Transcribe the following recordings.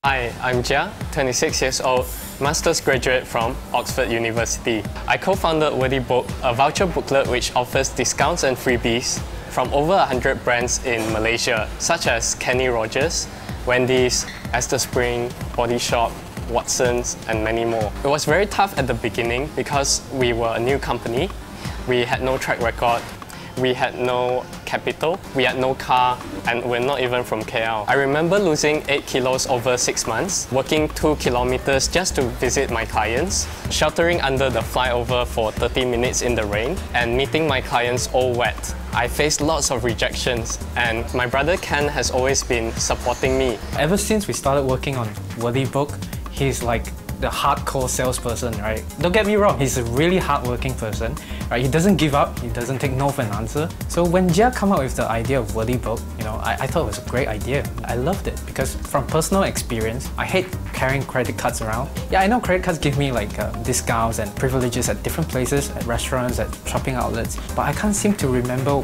Hi, I'm Jia, 26 years old, master's graduate from Oxford University. I co-founded Worthy Book, a voucher booklet which offers discounts and freebies from over 100 brands in Malaysia, such as Kenny Rogers, Wendy's, Esther Spring, Body Shop, Watsons, and many more. It was very tough at the beginning because we were a new company. We had no track record. We had no capital, we had no car, and we're not even from KL. I remember losing 8 kilos over 6 months, working 2 kilometers just to visit my clients, sheltering under the flyover for 30 minutes in the rain, and meeting my clients all wet. I faced lots of rejections, and my brother Ken has always been supporting me. Ever since we started working on Worthy Book, he's like the hardcore salesperson, right? Don't get me wrong, he's a really hardworking person, right? He doesn't give up, he doesn't take no for an answer. So when Jia came up with the idea of Worthy Book, I thought it was a great idea. I loved it because from personal experience, I hate carrying credit cards around. Yeah, I know credit cards give me like discounts and privileges at different places, at restaurants, at shopping outlets, but I can't seem to remember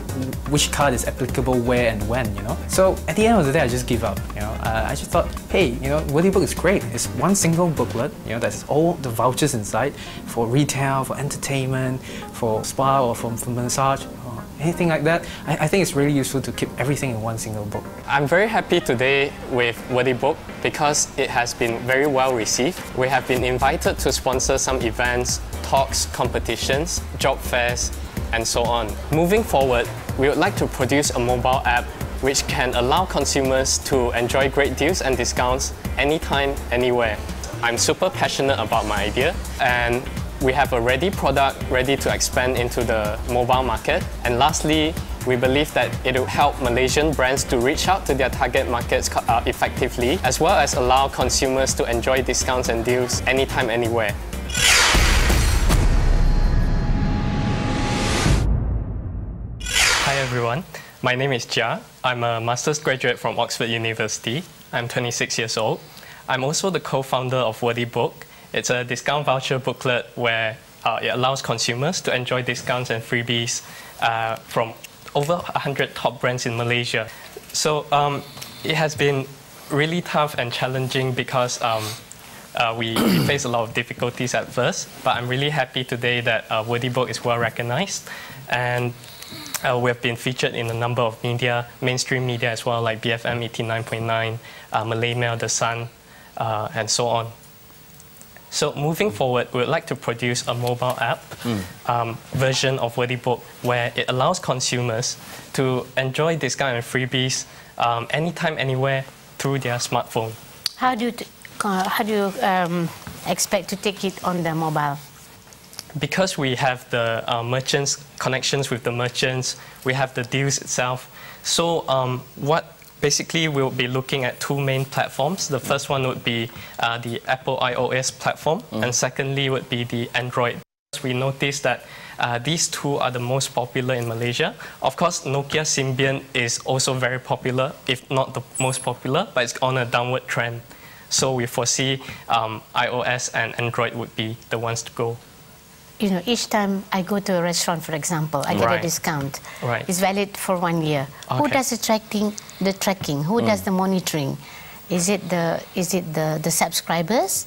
which card is applicable where and when, So at the end of the day, I just give up, I just thought, hey, Worthy Book is great. It's one single booklet, that's all the vouchers inside for retail, for entertainment, for spa or for massage, or anything like that. I think it's really useful to keep everything in one single book. I'm very happy today with Worthy Book because it has been very well received. We have been invited to sponsor some events, talks, competitions, job fairs, and so on. Moving forward, we would like to produce a mobile app which can allow consumers to enjoy great deals and discounts anytime, anywhere. I'm super passionate about my idea, and we have a ready product ready to expand into the mobile market. And lastly, we believe that it will help Malaysian brands to reach out to their target markets effectively, as well as allow consumers to enjoy discounts and deals anytime, anywhere. Hi everyone, my name is Jia. I'm a master's graduate from Oxford University. I'm 26 years old. I'm also the co-founder of Worthy Book. It's a discount voucher booklet where it allows consumers to enjoy discounts and freebies from over 100 top brands in Malaysia. So it has been really tough and challenging because we faced a lot of difficulties at first, but I'm really happy today that Worthy Book is well recognized, and we have been featured in a number of media, mainstream media as well, like BFM 89.9, Malay Mail, The Sun, and so on. So moving forward, we would like to produce a mobile app version of Worthy Book where it allows consumers to enjoy discount and freebies anytime, anywhere through their smartphone. How do you expect to take it on the mobile? Because we have the merchants, connections with the merchants, we have the deals itself. So basically, we'll be looking at two main platforms. The first one would be the Apple iOS platform, and secondly would be the Android. We noticed that these two are the most popular in Malaysia. Of course, Nokia Symbian is also very popular, if not the most popular, but it's on a downward trend. So we foresee iOS and Android would be the ones to go. Each time I go to a restaurant, for example, I get a discount. Right. It's valid for 1 year. Okay. Who does the tracking? Who does the monitoring? Is it the subscribers,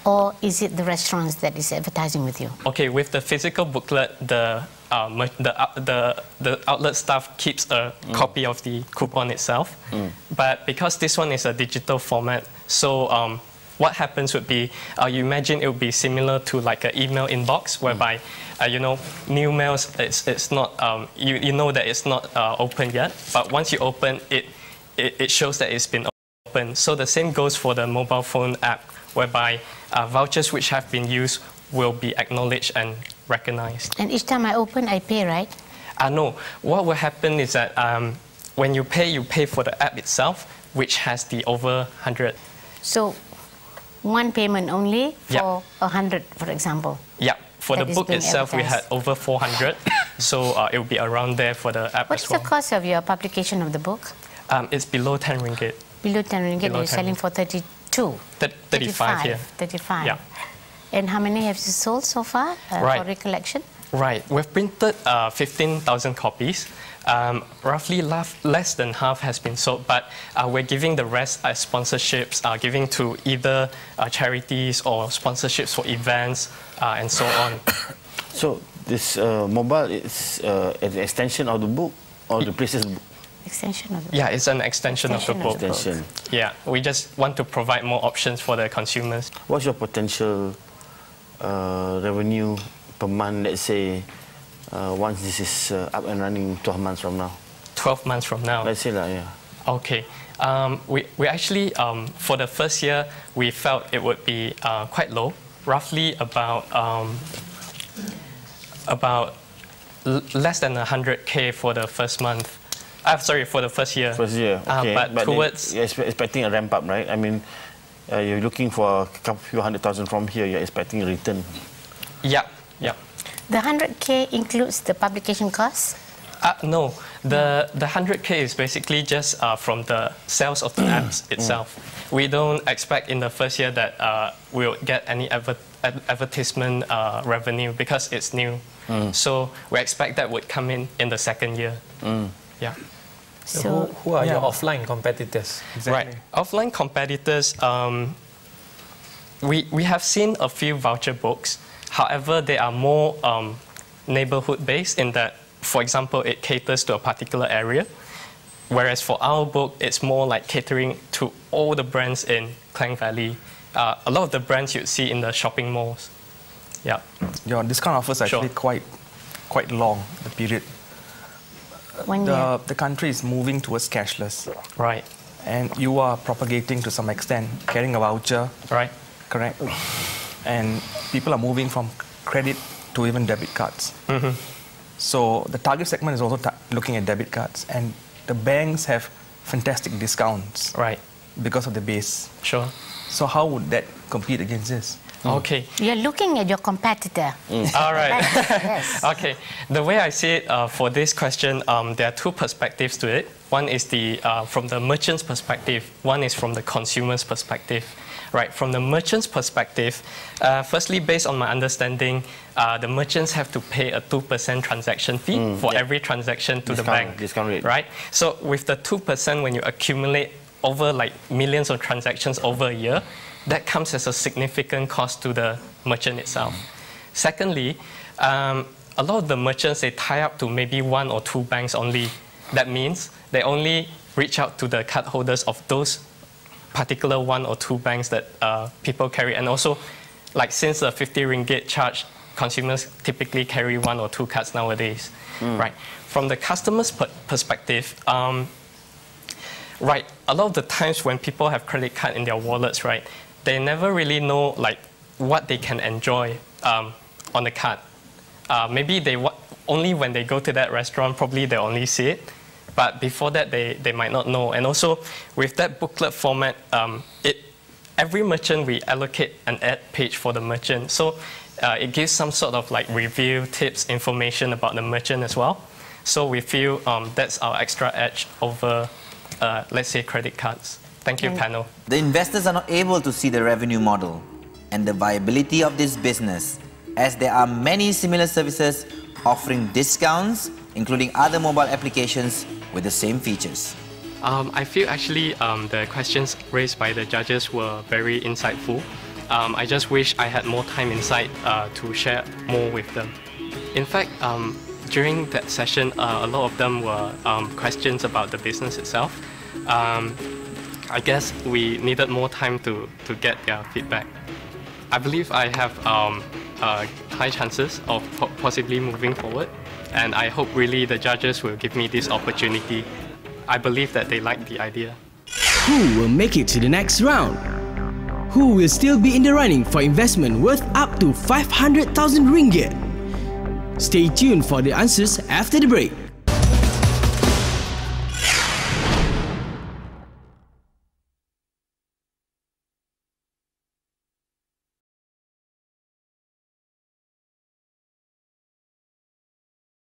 or is it the restaurants that is advertising with you? Okay, with the physical booklet, the outlet staff keeps a copy of the coupon itself. But because this one is a digital format, so what happens would be, you imagine it would be similar to like an email inbox, whereby, new mails, it's not, you know that it's not open yet, but once you open it, it shows that it's been open. So the same goes for the mobile phone app, whereby vouchers which have been used will be acknowledged and recognized. And each time I open, I pay, right? No. What will happen is that when you pay for the app itself, which has the over 100. So one payment only for 100, for example? Yeah. For the book itself, we had over 400. So it will be around there for the app as well. What's the cost of your publication of the book? It's below 10 ringgit. Below 10 ringgit, you're selling for 32? 35 here. 35. Yeah. And how many have you sold so far for recollection? Right. We've printed 15,000 copies. Roughly less than half has been sold, but we're giving the rest as sponsorships, giving to either charities or sponsorships for events and so on. So this mobile is an extension of the book or the places book? Extension of the Yeah, it's an extension of the book. Extension. Yeah, we just want to provide more options for the consumers. What's your potential revenue per month, let's say, once this is up and running 12 months from now? 12 months from now. Let's say that, yeah. Okay. We actually, for the first year, we felt it would be quite low, roughly about less than 100K for the first month. Sorry, for the first year. First year, okay. But towards... You're expecting a ramp up, right? I mean, you're looking for a couple few 100,000 from here, you're expecting a return. Yeah, yeah. The 100K includes the publication costs? No, the 100K is basically just from the sales of the apps itself. We don't expect in the first year that we'll get any advertisement revenue because it's new. So we expect that would come in the second year. Yeah. So who are your offline competitors? Exactly. Right. Offline competitors, we have seen a few voucher books. However, they are more neighborhood-based in that, for example, it caters to a particular area. Whereas for our book, it's more like catering to all the brands in Klang Valley. A lot of the brands you'd see in the shopping malls. Yeah. Your discount offers are actually quite long, the period. The country is moving towards cashless. Right. And you are propagating to some extent, carrying a voucher. Right. Correct. And people are moving from credit to even debit cards. So the target segment is also looking at debit cards. And the banks have fantastic discounts. Right. Because of the base. Sure. So how would that compete against this? Okay. You're looking at your competitor. All right. Yes. Okay. The way I see it for this question, there are two perspectives to it. One is from the merchant's perspective. One is from the consumer's perspective. Right. From the merchant's perspective, firstly, based on my understanding, the merchants have to pay a 2% transaction fee for every transaction to the bank. Discount rate. Right. So with the 2%, when you accumulate over like millions of transactions over a year, that comes as a significant cost to the merchant itself. Secondly, a lot of the merchants, they tie up to maybe 1 or 2 banks only. That means they only reach out to the card holders of those particular 1 or 2 banks that people carry. And also, like since the 50 ringgit charge, consumers typically carry 1 or 2 cards nowadays. Right. From the customer's perspective, right, a lot of the times when people have credit card in their wallets, right, they never really know like what they can enjoy on the card. Maybe only when they go to that restaurant, probably they only see it. But before that, they might not know. And also, with that booklet format, every merchant, we allocate an ad page for the merchant. So it gives some sort of like review, tips, information about the merchant as well. So we feel that's our extra edge over, let's say, credit cards. Thank you, panel. The investors are not able to see the revenue model and the viability of this business, as there are many similar services offering discounts, including other mobile applications with the same features. I feel actually the questions raised by the judges were very insightful. I just wish I had more time inside to share more with them. In fact, during that session, a lot of them were questions about the business itself. I guess we needed more time to get their feedback. I believe I have high chances of possibly moving forward, and I hope really the judges will give me this opportunity. I believe that they like the idea. Who will make it to the next round? Who will still be in the running for investment worth up to 500,000 ringgit? Stay tuned for the answers after the break.